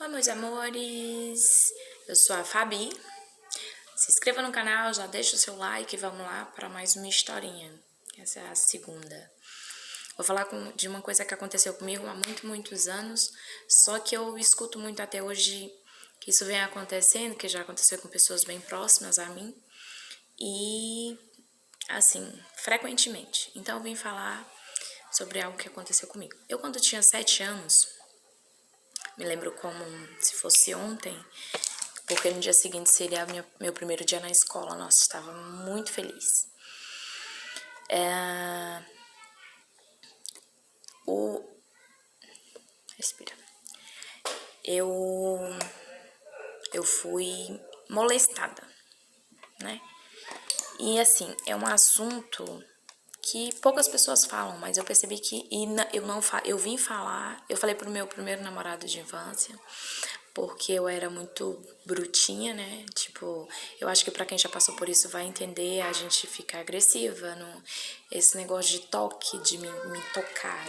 meus amores, eu sou a Fabi. Se inscreva no canal, já deixa o seu like e vamos lá para mais uma historinha. Essa é a segunda. Vou falar de uma coisa que aconteceu comigo há muitos anos, só que eu escuto muito até hoje que isso vem acontecendo, que já aconteceu com pessoas bem próximas a mim e, assim, frequentemente. Então eu vim falar sobre algo que aconteceu comigo. Eu, quando tinha 7 anos, me lembro como se fosse ontem, porque no dia seguinte seria meu primeiro dia na escola. Nossa, estava muito feliz. Respira. Eu fui molestada, né? E assim, é um assunto que poucas pessoas falam, mas eu percebi que eu vim falar, eu falei pro meu primeiro namorado de infância, porque eu era muito brutinha, né? Tipo, eu acho que pra quem já passou por isso vai entender, a gente fica agressiva, no, esse negócio de toque, de me tocar,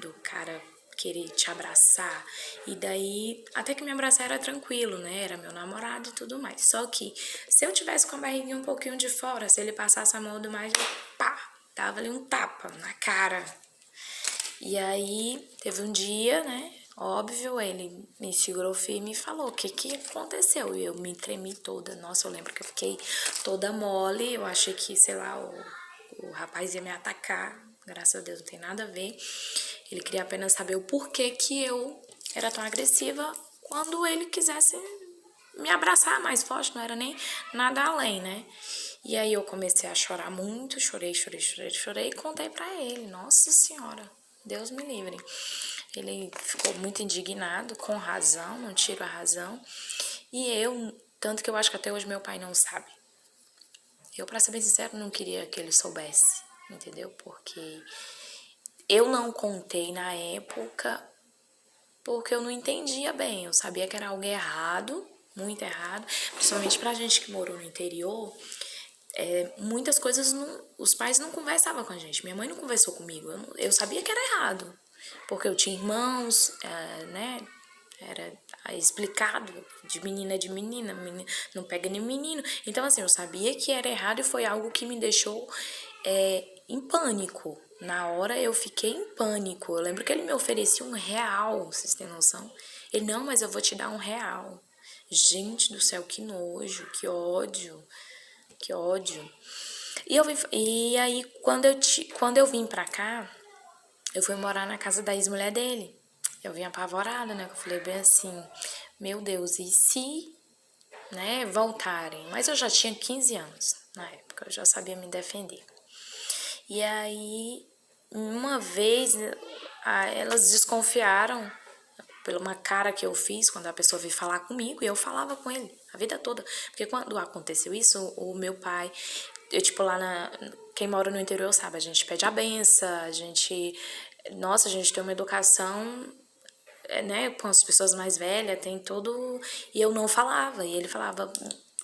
do cara querer te abraçar. E daí, até que me abraçar era tranquilo, né? Era meu namorado e tudo mais. Só que, se eu tivesse com a barriguinha um pouquinho de fora, se ele passasse a mão do mais, pá, dava ali um tapa na cara. E aí, teve um dia, né? Óbvio, ele me segurou firme e falou o que aconteceu. E eu me tremi toda. Nossa, eu lembro que eu fiquei toda mole. Eu achei que, sei lá, o rapaz ia me atacar. Graças a Deus, não tem nada a ver. Ele queria apenas saber o porquê que eu era tão agressiva quando ele quisesse me abraçar mais forte, não era nem nada além, né? E aí eu comecei a chorar muito, chorei e contei pra ele. Nossa Senhora, Deus me livre. Ele ficou muito indignado, com razão, não tiro a razão. E eu, tanto que eu acho que até hoje meu pai não sabe. Eu, pra ser bem sincero, não queria que ele soubesse, entendeu? Porque eu não contei na época porque eu não entendia bem. Eu sabia que era algo errado, muito errado. Principalmente pra gente que morou no interior, muitas coisas os pais não conversavam com a gente. Minha mãe não conversou comigo. Eu sabia que era errado, porque eu tinha irmãos, né? Era explicado de menina, não pega nem menino. Então, assim, eu sabia que era errado e foi algo que me deixou em pânico. Na hora eu fiquei em pânico. Eu lembro que ele me oferecia R$ 1, vocês têm noção? Ele, não, mas eu vou te dar R$ 1. Gente do céu, que nojo, que ódio. Que ódio. E aí, quando eu vim pra cá, eu fui morar na casa da ex-mulher dele. Eu vim apavorada, né? Eu falei bem assim, meu Deus, e se, né, voltarem? Mas eu já tinha 15 anos na época, eu já sabia me defender. E aí, uma vez, elas desconfiaram pela uma cara que eu fiz quando a pessoa veio falar comigo, e eu falava com ele a vida toda. Porque quando aconteceu isso, o meu pai, eu tipo quem mora no interior sabe, a gente pede a benção, a gente tem uma educação, né, com as pessoas mais velhas, tem todo, e eu não falava, e ele falava,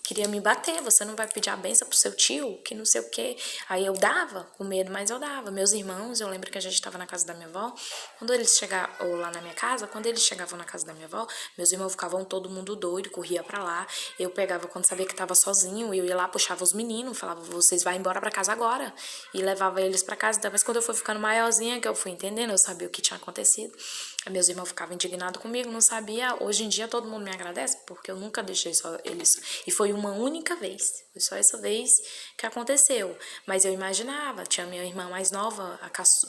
queria me bater, você não vai pedir a benção pro seu tio, que não sei o quê. Aí eu dava, com medo, mas eu dava. Meus irmãos, eu lembro que a gente estava na casa da minha avó, quando eles chegavam, ou lá na minha casa, quando eles chegavam na casa da minha avó, meus irmãos ficavam todo mundo doido, corria pra lá. Eu pegava, quando sabia que tava sozinho, eu ia lá, puxava os meninos, falava, vocês vão embora pra casa agora. E levava eles pra casa. Mas quando eu fui ficando maiorzinha, que eu fui entendendo, eu sabia o que tinha acontecido. Meus irmãos ficavam indignados comigo, não sabia. Hoje em dia todo mundo me agradece, porque eu nunca deixei só eles. E foi uma única vez, foi só essa vez que aconteceu. Mas eu imaginava, tinha minha irmã mais nova,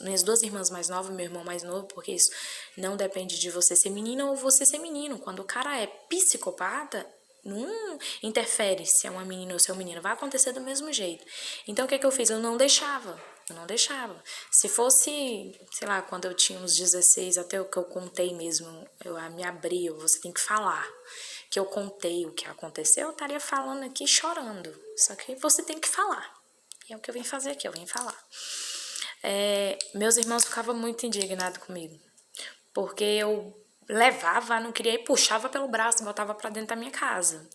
minhas duas irmãs mais novas, meu irmão mais novo, porque isso não depende de você ser menina ou você ser menino. Quando o cara é psicopata, não interfere se é uma menina ou se é um menino, vai acontecer do mesmo jeito. Então o que eu fiz? Eu não deixava. Se fosse, sei lá, quando eu tinha uns 16, até o que eu contei mesmo, eu me abri, você tem que falar. Que eu contei o que aconteceu, eu estaria falando aqui chorando. Só que você tem que falar. E é o que eu vim fazer aqui, eu vim falar. Meus irmãos ficavam muito indignados comigo. Porque eu levava, não queria, e puxava pelo braço, botava pra dentro da minha casa.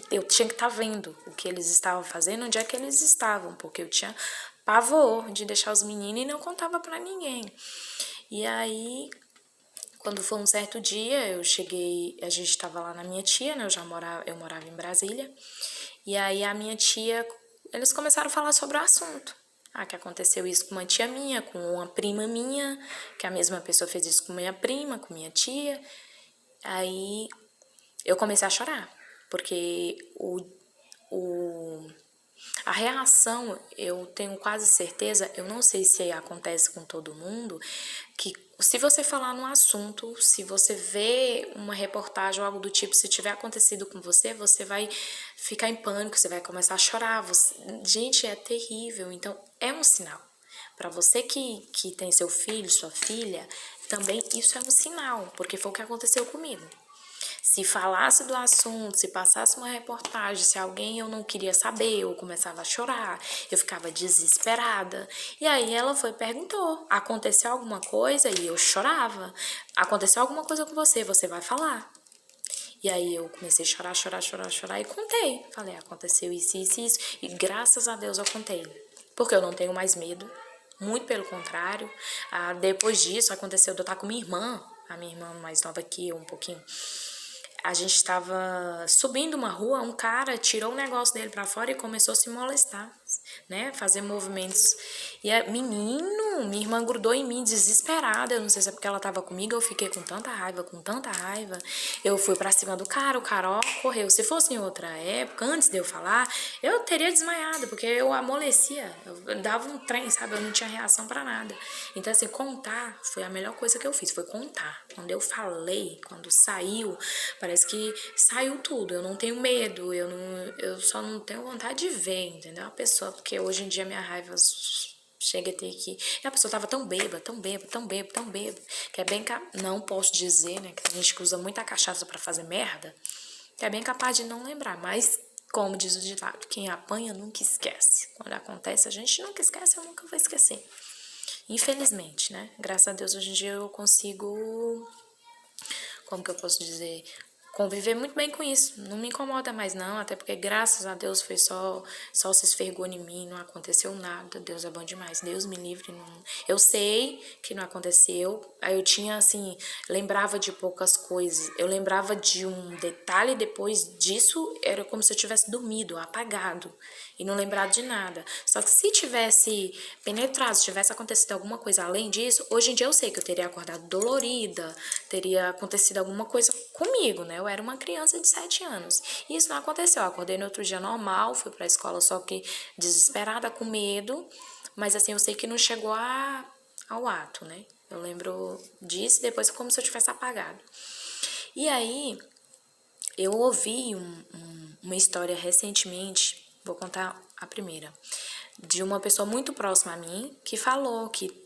Eu tinha que estar vendo o que eles estavam fazendo, onde é que eles estavam, porque eu tinha pavor de deixar os meninos e não contava pra ninguém. E aí, Quando foi um certo dia, eu cheguei, a gente estava lá na minha tia, né? Eu morava em Brasília. E aí a minha tia, eles começaram a falar sobre o assunto. Ah, que aconteceu isso com uma tia minha, com uma prima minha, que a mesma pessoa fez isso com minha prima, com minha tia. Aí eu comecei a chorar, porque a reação, eu tenho quase certeza, eu não sei se acontece com todo mundo, que se você falar num assunto, se você vê uma reportagem ou algo do tipo, se tiver acontecido com você, você vai ficar em pânico, você vai começar a chorar. Gente, é terrível. Então, é um sinal. Para você que tem seu filho, sua filha, também isso é um sinal, porque foi o que aconteceu comigo. Se falasse do assunto, se passasse uma reportagem, se alguém eu não queria saber, eu começava a chorar, eu ficava desesperada. E aí ela foi e perguntou, aconteceu alguma coisa? E eu chorava. Aconteceu alguma coisa com você? Você vai falar. E aí eu comecei a chorar e contei. Falei, aconteceu isso, isso, isso. E graças a Deus eu contei. Porque eu não tenho mais medo. Muito pelo contrário. Depois disso aconteceu de eu estar com minha irmã, a minha irmã mais nova que eu um pouquinho. A gente estava subindo uma rua, um cara tirou o negócio dele pra fora e começou a se molestar, né? Fazer movimentos. E menino, minha irmã grudou em mim desesperada. Eu não sei se é porque ela tava comigo, eu fiquei com tanta raiva, com tanta raiva. Eu fui pra cima do cara, o cara ó, correu. Se fosse em outra época, antes de eu falar, eu teria desmaiado, porque eu amolecia. Eu dava um trem, sabe? Eu não tinha reação pra nada. Então, assim, contar foi a melhor coisa que eu fiz, foi contar. Quando eu falei, quando saiu, parece que saiu tudo. Eu não tenho medo, eu só não tenho vontade de ver, entendeu? A pessoa, porque hoje em dia minha raiva chega a ter que... E a pessoa tava tão bêbada, que é bem... Não posso dizer, né, que tem gente que usa muita cachaça pra fazer merda, que é bem capaz de não lembrar, mas... Como diz o ditado, quem apanha nunca esquece. Quando acontece, a gente nunca esquece, eu nunca vou esquecer. Infelizmente, né? Graças a Deus, hoje em dia eu consigo, como que eu posso dizer, conviver muito bem com isso. Não me incomoda mais não, até porque graças a Deus foi só se esfregou em mim, não aconteceu nada. Deus é bom demais, Deus me livre. Não... Eu sei que não aconteceu, aí eu tinha assim, lembrava de poucas coisas. Eu lembrava de um detalhe, depois disso era como se eu tivesse dormido, apagado. E não lembrado de nada. Só que se tivesse penetrado, se tivesse acontecido alguma coisa além disso, hoje em dia eu sei que eu teria acordado dolorida, teria acontecido alguma coisa comigo, né? Eu era uma criança de 7 anos. E isso não aconteceu. Eu acordei no outro dia normal, fui pra escola só que desesperada, com medo. Mas assim, eu sei que não chegou ao ato, né? Eu lembro disso e depois como se eu tivesse apagado. E aí, eu ouvi uma história recentemente, vou contar a primeira, de uma pessoa muito próxima a mim, que falou que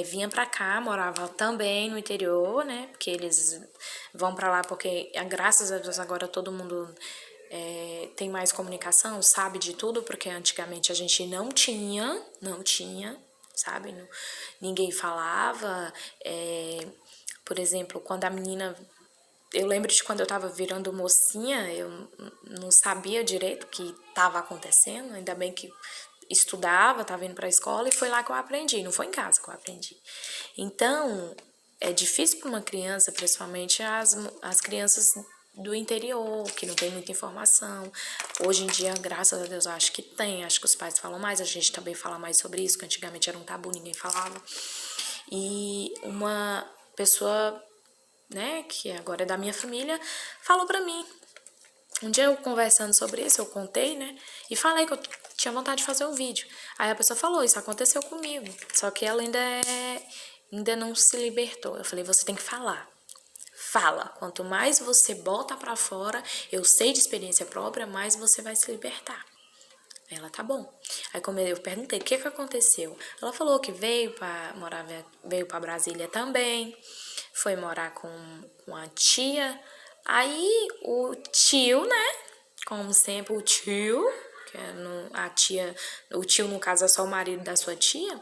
vinha pra cá, morava também no interior, né, porque eles vão pra lá porque, graças a Deus, agora todo mundo tem mais comunicação, sabe de tudo, porque antigamente a gente não tinha, sabe, ninguém falava, por exemplo, quando a menina... Eu lembro de quando eu tava virando mocinha, eu não sabia direito o que tava acontecendo, ainda bem que estudava, tava indo pra escola e foi lá que eu aprendi, não foi em casa que eu aprendi. Então, é difícil para uma criança, principalmente as crianças do interior, que não tem muita informação. Hoje em dia, graças a Deus, eu acho que tem, acho que os pais falam mais, a gente também fala mais sobre isso, que antigamente era um tabu, ninguém falava. E uma pessoa, né, que agora é da minha família, falou pra mim. Um dia eu conversando sobre isso, eu contei, né, e falei que eu tinha vontade de fazer um vídeo. Aí a pessoa falou, isso aconteceu comigo, só que ela ainda não se libertou. Eu falei, você tem que falar. Fala, quanto mais você bota pra fora, eu sei de experiência própria, mais você vai se libertar. Ela, tá bom. Aí como eu perguntei, o que aconteceu? Ela falou que veio pra Brasília também, foi morar com a tia. Aí o tio, né, como sempre, o tio, que é a tia, o tio no caso é só o marido da sua tia,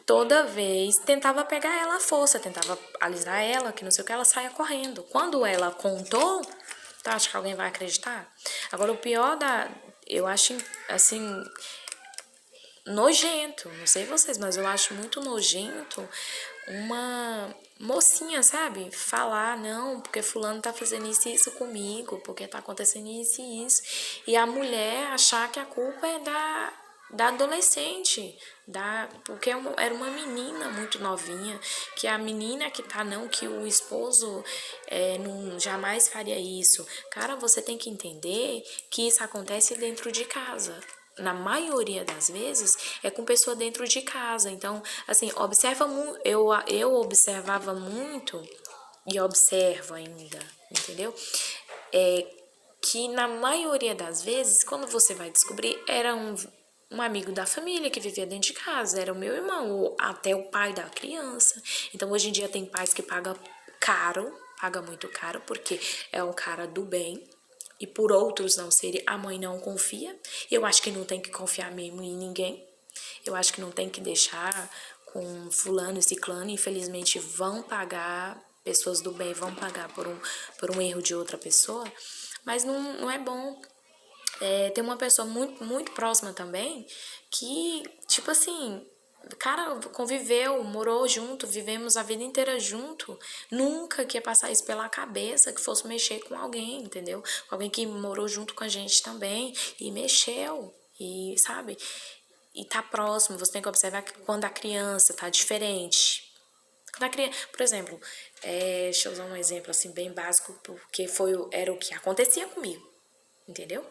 toda vez tentava pegar ela à força, tentava alisar ela, que não sei o que, ela saia correndo. Quando ela contou, tu acha que alguém vai acreditar? Agora, o pior eu acho, assim, nojento, não sei vocês, mas eu acho muito nojento uma mocinha, sabe? Falar, não, porque fulano tá fazendo isso e isso comigo, porque tá acontecendo isso e isso. E a mulher achar que a culpa é da adolescente, porque era uma menina muito novinha, que a menina que tá, não, que o esposo não jamais faria isso. Cara, você tem que entender que isso acontece dentro de casa. Na maioria das vezes, é com pessoa dentro de casa. Então, assim, eu observava muito, e observo ainda, entendeu? Que na maioria das vezes, quando você vai descobrir, era um amigo da família que vivia dentro de casa, era o meu irmão, ou até o pai da criança. Então, hoje em dia, tem pais que pagam caro, paga muito caro, porque é um cara do bem, e por outros não seria, a mãe não confia. Eu acho que não tem que confiar mesmo em ninguém. Eu acho que não tem que deixar com fulano e ciclano. Infelizmente vão pagar, pessoas do bem vão pagar por um erro de outra pessoa. Mas não é bom. Tem uma pessoa muito próxima também que, tipo assim, cara, conviveu, morou junto, vivemos a vida inteira junto. Nunca que ia passar isso pela cabeça que fosse mexer com alguém, entendeu? Com alguém que morou junto com a gente também e mexeu, e sabe? E tá próximo, você tem que observar que quando a criança tá diferente. Quando a criança, por exemplo, deixa eu usar um exemplo assim bem básico, porque era o que acontecia comigo, entendeu?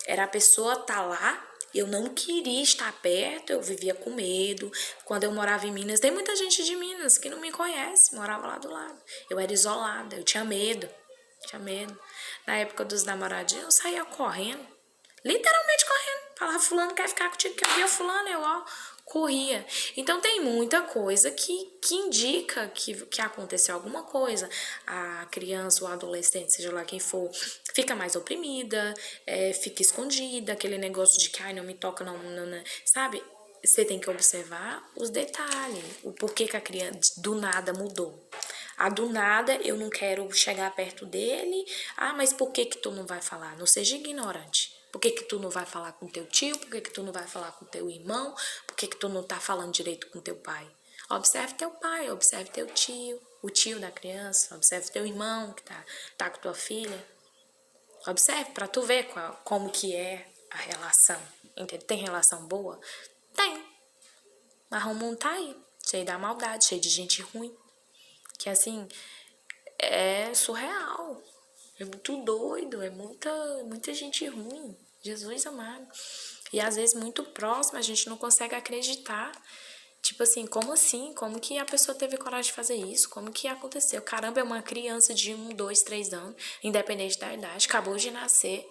Era a pessoa tá lá, eu não queria estar perto, eu vivia com medo. Quando eu morava em Minas, tem muita gente de Minas que não me conhece, morava lá do lado. Eu era isolada, eu tinha medo, tinha medo. Na época dos namoradinhos, eu saía correndo, literalmente correndo. Falava, fulano quer ficar contigo, que eu via fulano, eu ó, corria. Então tem muita coisa que indica que aconteceu alguma coisa. A criança ou adolescente, seja lá quem for, fica mais oprimida, fica escondida, aquele negócio de que, ai, não me toca, não, sabe? Você tem que observar os detalhes, o porquê que a criança do nada mudou. Do nada, eu não quero chegar perto dele. Mas por que que tu não vai falar? Não seja ignorante. Por que que tu não vai falar com teu tio? Por que que tu não vai falar com teu irmão? Por que que tu não tá falando direito com teu pai? Observe teu pai, observe teu tio, o tio da criança, observe teu irmão que tá com tua filha. Observe pra tu ver como que é a relação. Entende? Tem relação boa? Tem. Mas o mundo tá aí, cheio da maldade, cheio de gente ruim. Que assim, é surreal. É muito doido, é muita gente ruim. Jesus amado. E às vezes muito próximo, a gente não consegue acreditar. Tipo assim, como assim? Como que a pessoa teve coragem de fazer isso? Como que aconteceu? Caramba, é uma criança de 1, 2, 3 anos, independente da idade, acabou de nascer.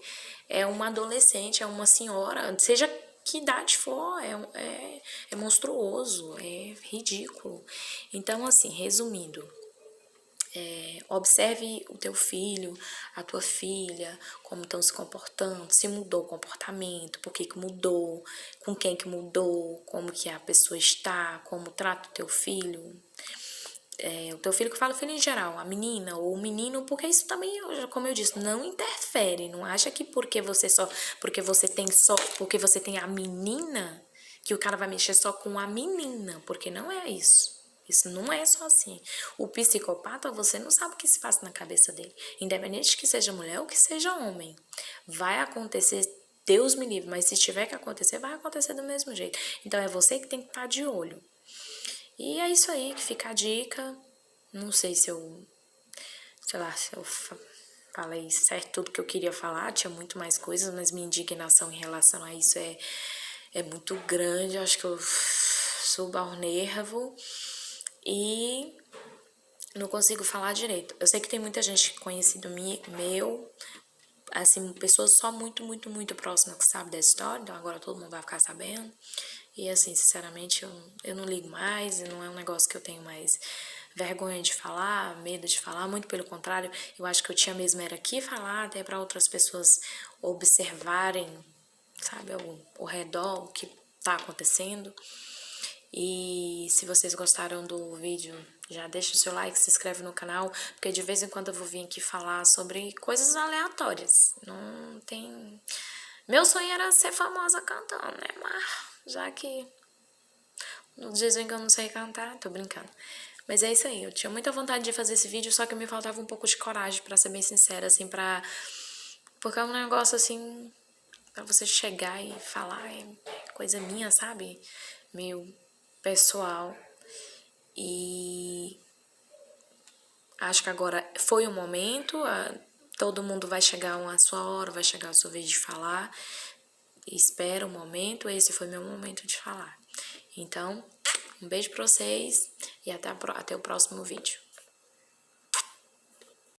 É uma adolescente, é uma senhora, seja que idade for, é monstruoso, é ridículo. Então, assim, resumindo, observe o teu filho, a tua filha, como estão se comportando, se mudou o comportamento, por que que mudou, com quem que mudou, como que a pessoa está, como trata o teu filho. O teu filho que fala filho em geral, a menina ou o menino, porque isso também, como eu disse, não interfere. Não acha que porque você tem a menina, que o cara vai mexer só com a menina, porque não é isso. Isso não é só assim. O psicopata, você não sabe o que se passa na cabeça dele. Independente que seja mulher ou que seja homem. Vai acontecer, Deus me livre, mas se tiver que acontecer, vai acontecer do mesmo jeito. Então é você que tem que estar de olho. E é isso aí que fica a dica. Não sei se eu, sei lá, se eu falei certo tudo que eu queria falar. Tinha muito mais coisas, mas minha indignação em relação a isso é muito grande. Eu acho que eu subo ao nervo e não consigo falar direito. Eu sei que tem muita gente conhecido meu, assim, pessoas só muito próximas que sabem dessa história, então agora todo mundo vai ficar sabendo. E assim, sinceramente, eu não ligo mais, e não é um negócio que eu tenho mais vergonha de falar, medo de falar, muito pelo contrário, eu acho que eu tinha mesmo era que falar, até para outras pessoas observarem, sabe, ao redor, o que tá acontecendo. E se vocês gostaram do vídeo, já deixa o seu like, se inscreve no canal, porque de vez em quando eu vou vir aqui falar sobre coisas aleatórias. Não tem... Meu sonho era ser famosa cantando, né? Mas já que dizem que eu não sei cantar, tô brincando. Mas é isso aí, eu tinha muita vontade de fazer esse vídeo, só que me faltava um pouco de coragem, pra ser bem sincera, assim, porque é um negócio, assim, pra você chegar e falar, é coisa minha, sabe? Meio pessoal. E acho que agora foi o momento, todo mundo vai chegar a sua hora, vai chegar a sua vez de falar. Espera um momento, esse foi meu momento de falar. Então, um beijo pra vocês e até o próximo vídeo.